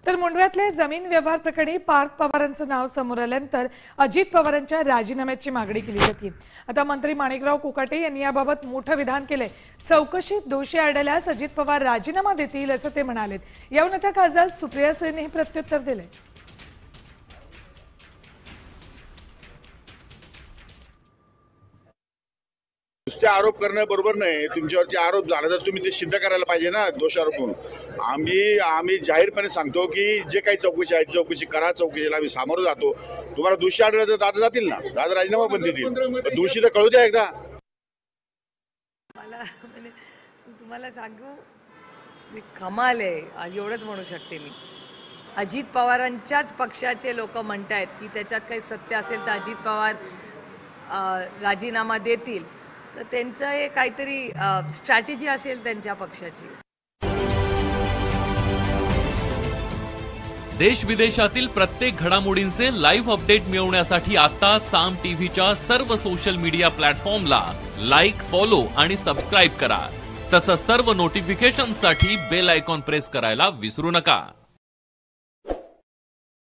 तर मुंडव्यातल्या जमीन व्यवहार प्रकरणी पार्थ पवारांचं नाव समोर आल्यानंतर अजित पवारांच्या राजीनाम्याची मागणी केली होती। आता मंत्री माणिकराव कोकाटे यांनी याबाबत मोठं विधान केलंय। चौकशीत दोषी आढळल्यास अजित पवार राजीनामा देतील असं ते म्हणालेत। यावर आता खासदार सुप्रिया सुळेंनी प्रत्युत्तर दिले। नुसते आरोप करणं बरोबर नाही। तुमच्यावरचे आरोप झाला तर तुम्ही ते सिद्ध करायला पाहिजे ना, दोषारोप म्हणून। आम्ही जाहीरपणे सांगतो की जे काही चौकशी आहे चौकशी करा, चौकशीला आम्ही सामोरं जातो। तुम्हाला दोषी आढळलं तर दादा जातील ना, दादा राजीनामा पण देतील। दोषी तर कळू द्या एकदा। मला तुम्हाला सांगू, कमाल आहे, आज एवढंच म्हणू शकते मी। अजित पवारांच्याच पक्षाचे लोक म्हणतायत की त्याच्यात काही सत्य असेल तर अजित पवार राजीनामा देतील, तर त्यांचं हे काहीतरी स्ट्रॅटेजी असेल त्यांच्या पक्षाची। देश विदेशातील प्रत्येक घडामोडींचे लाईव्ह अपडेट मिळवण्यासाठी आता साम टीव्हीच्या सर्व सोशल मीडिया प्लॅटफॉर्मला लाईक, फॉलो आणि सबस्क्राईब करा। तसंच सर्व नोटिफिकेशनसाठी बेल आयकॉन प्रेस करायला विसरू नका।